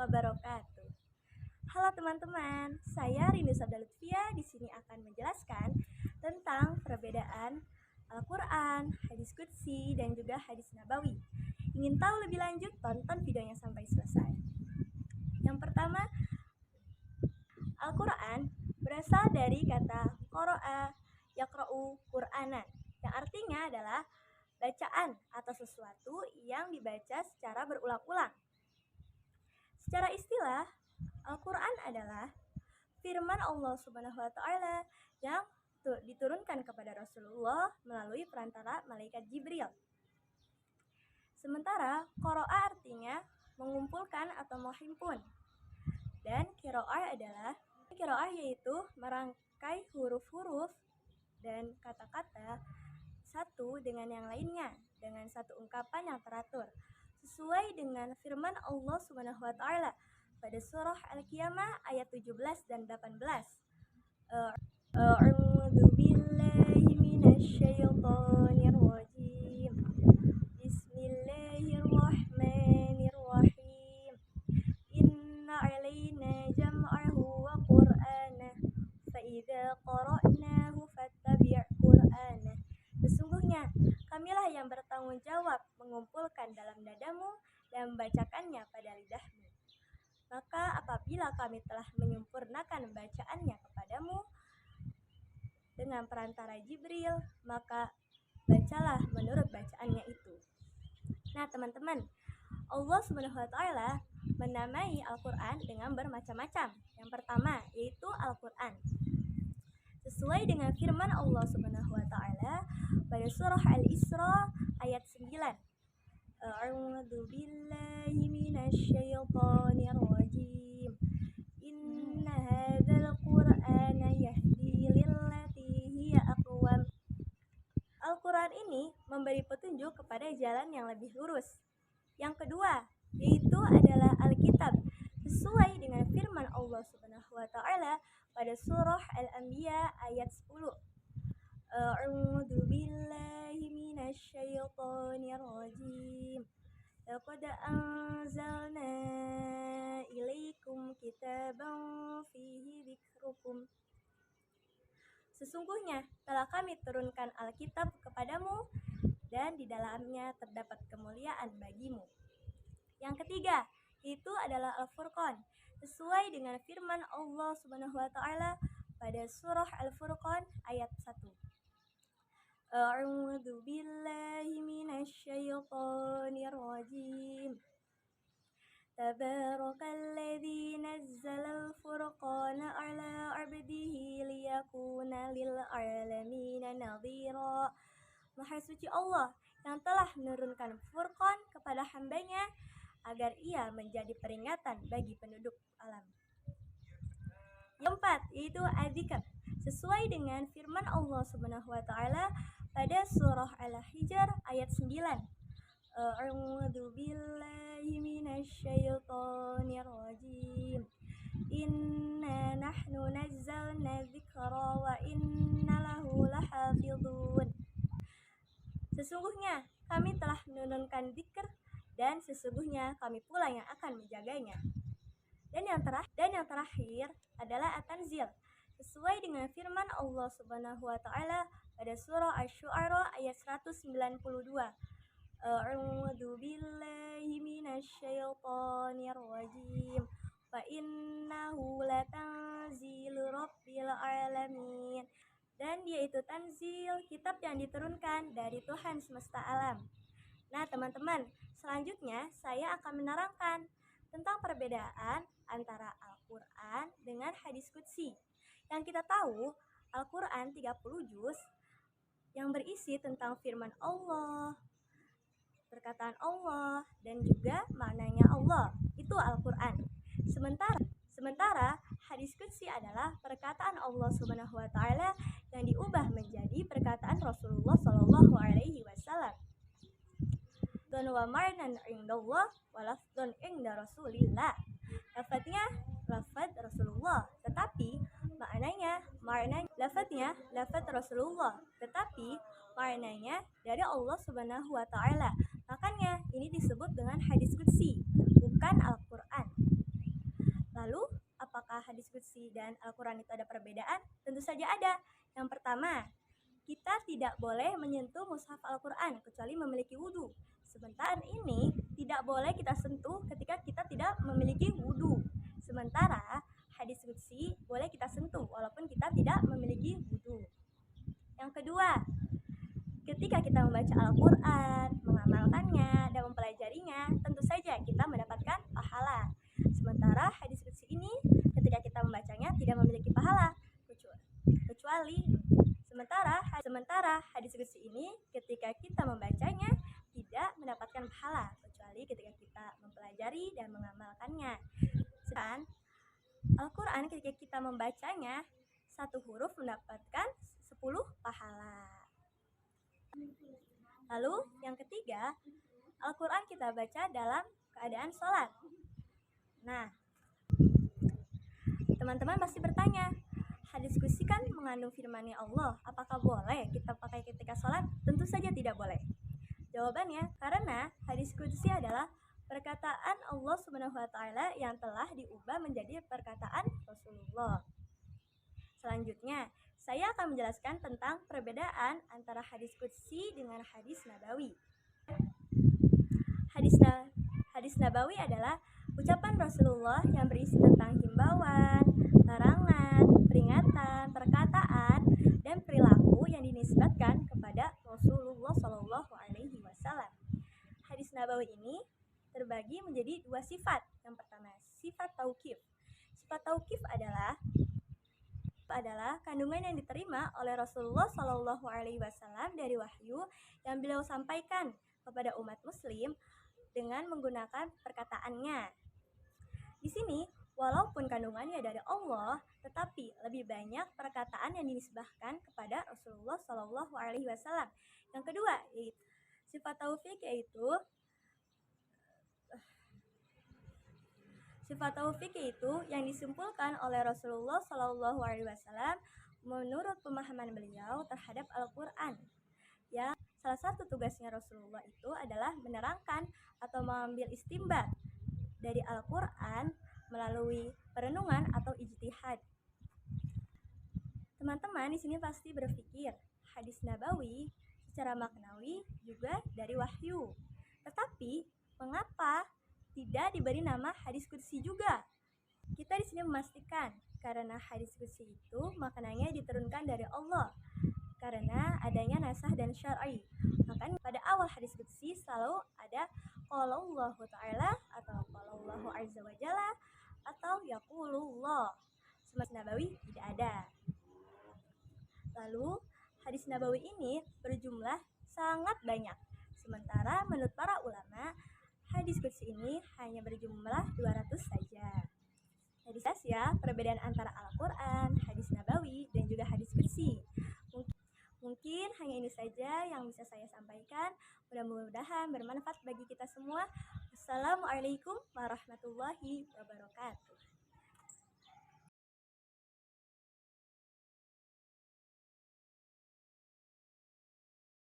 wabarakatuh. Halo teman-teman, saya Rindu Sabda Lutfia di sini akan menjelaskan tentang perbedaan Al-Quran, hadis qudsi, dan juga hadis nabawi. Ingin tahu lebih lanjut? Tonton videonya sampai selesai. Yang pertama, Al-Quran berasal dari kata qara'a yaqra'u Qur'anan, yang artinya adalah bacaan atau sesuatu yang dibaca secara berulang-ulang. Secara istilah, Al-Quran adalah firman Allah Subhanahu wa Ta'ala yang diturunkan kepada Rasulullah melalui perantara malaikat Jibril. Sementara qara'a artinya mengumpulkan atau menghimpun, dan qira'ah adalah qira'ah yaitu merangkai huruf-huruf dan kata-kata satu dengan yang lainnya dengan satu ungkapan yang teratur sesuai dengan firman Allah Subhanahu wa Ta'ala pada surah Al-Qiyamah ayat 17 dan 18. A'udzu billahi minasyaitonir rajim. Bismillahirrahmanirrahim. Inna 'alaina jam'ahu wa qur'anah fa idza qara'nahu fattabi' qur'anah. Sesungguhnya kamilah yang bertanggung jawab mengumpulkan dalam dadamu dan membacakannya pada lidahmu. Maka apabila kami telah menyempurnakan bacaannya kepadamu dengan perantara Jibril, maka bacalah menurut bacaannya itu. Nah teman-teman, Allah Subhanahu wa Ta'ala menamai Al-Quran dengan bermacam-macam. Yang pertama yaitu Al-Quran, sesuai dengan firman Allah Subhanahu wa Ta'ala pada surah Al-Isra ayat 9. A'udzu billahi minasyaitonir rajim. Inna hadzal qur'ana yahdi lillati hiya aqwam. Al-Quran ini memberi petunjuk kepada jalan yang lebih lurus. Yang kedua yaitu adalah Alkitab, sesuai dengan firman Allah Subhanahu wa Ta'ala pada surah Al-Anbiya ayat 10. A'udzu billahi minasyaitonir rajim. Laqad anzalna ilaikum kitaban fihi dzikrukum. Sesungguhnya telah kami turunkan Alkitab kepadamu dan di dalamnya terdapat kemuliaan bagimu. Yang ketiga itu adalah Al-Furqan, sesuai dengan firman Allah Subhanahu wa Ta'ala pada surah Al-Furqan ayat 1. A'udzu billahi minasyaitonir rajim. Tabarakalladzi nazzalal furqana 'ala 'abdihi liyakuna lil 'alamina nadhira. Maha suci Allah yang telah menurunkan Furqan kepada hambanya agar ia menjadi peringatan bagi penduduk alam. Yang keempat yaitu Adzikr, sesuai dengan firman Allah Subhanahu wa Ta'ala pada surah Al-Hijr ayat 9. A'udzu billahi minasyaitonir rajim. Inna nahnu nazzalna dzikra wa inna lahu lahafizun. Sesungguhnya kami telah menurunkan dzikir dan sesungguhnya kami pula yang akan menjaganya. Dan yang terakhir adalah At-Tanzil, sesuai dengan firman Allah Subhanahu wa Ta'ala pada surah Asy-Syu'ara ayat 192. A'udzu billahi minasyaitonir rajim. Wa innahu latanzilu rabbil alamin. Dan dia itu tanzil, kitab yang diturunkan dari Tuhan semesta alam. Nah teman-teman, selanjutnya saya akan menerangkan tentang perbedaan antara Al-Quran dengan hadis qudsi. Yang kita tahu, Al-Quran 30 juz yang berisi tentang firman Allah, perkataan Allah, dan juga maknanya Allah. Itu Al-Quran. Sementara hadis qudsi adalah perkataan Allah Subhanahu wa Ta'ala yang diubah menjadi perkataan Rasulullah Shallallahu alaihi wasallam. Dan wa ma'nan indallah wa lafdun inda Rasulillah. Lafadznya lafadz Rasulullah, tetapi lafadznya lafadz Rasulullah, tetapi maknanya dari Allah Subhanahu wa Ta'ala. Makanya ini disebut dengan hadis qudsi, bukan Al-Quran. Qudsi dan Al-Quran itu ada perbedaan? Tentu saja ada. Yang pertama, kita tidak boleh menyentuh mushaf Al-Quran kecuali memiliki wudhu. Sementara ini tidak boleh kita sentuh ketika kita tidak memiliki wudhu. Sementara hadis qudsi boleh kita sentuh walaupun kita tidak memiliki wudhu. Yang kedua, ketika kita membaca Al-Quran, mengamalkannya, dan mempelajarinya, tentu saja kita mendapatkan pahala. Sementara hadis qudsi ini ketika kita membacanya tidak memiliki pahala kecuali sementara hadis qudsi ini ketika kita membacanya tidak mendapatkan pahala kecuali ketika kita mempelajari dan mengamalkannya. Sedangkan Al-Quran ketika kita membacanya, satu huruf mendapatkan 10 pahala. Lalu yang ketiga, Al-Quran kita baca dalam keadaan sholat. Nah, teman-teman pasti bertanya, hadis qudsi kan mengandung firman-Nya Allah, apakah boleh kita pakai ketika sholat? Tentu saja tidak boleh. Jawabannya, karena hadis qudsi adalah perkataan Allah Subhanahu wa taala yang telah diubah menjadi perkataan Rasulullah. Selanjutnya, saya akan menjelaskan tentang perbedaan antara hadis qudsi dengan hadis nabawi. Hadis nabawi adalah ucapan Rasulullah yang berisi tentang himbauan, larangan, peringatan, perkataan, dan perilaku yang dinisbatkan kepada Rasulullah Shallallahu Alaihi Wasallam. Hadis nabawi ini terbagi menjadi dua sifat. Yang pertama, sifat tauqif. Sifat tauqif adalah kandungan yang diterima oleh Rasulullah Shallallahu Alaihi Wasallam dari wahyu yang beliau sampaikan kepada umat Muslim dengan menggunakan perkataannya. Di sini, walaupun kandungannya dari Allah, tetapi lebih banyak perkataan yang dinisbahkan kepada Rasulullah Shallallahu Alaihi Wasallam. Yang kedua, yaitu sifat taufik, yaitu yang disimpulkan oleh Rasulullah Shallallahu Alaihi Wasallam menurut pemahaman beliau terhadap Al-Quran. Ya, salah satu tugasnya Rasulullah itu adalah menerangkan atau mengambil istimbat dari Al-Quran melalui perenungan atau ijtihad. Teman-teman di sini pasti berpikir, hadis nabawi secara maknawi juga dari wahyu. Tetapi, mengapa tidak diberi nama hadis qudsi juga? Kita di sini memastikan karena hadis qudsi itu maknanya diturunkan dari Allah karena adanya nasah dan syar'i. Makanya pada awal hadis qudsi selalu ada qala Allah Ta'ala atau qala Allah Azza wa Jalla atau yaqulullah. Hadis nabawi tidak ada. Lalu hadis nabawi ini berjumlah sangat banyak. Sementara menurut para ulama, hadis qudsi ini hanya berjumlah 200 saja. Jadi jelas ya perbedaan antara Al-Quran, hadis nabawi, dan juga hadis qudsi. Mungkin hanya ini saja yang bisa saya sampaikan. Mudah-mudahan bermanfaat bagi kita semua. Assalamualaikum warahmatullahi wabarakatuh.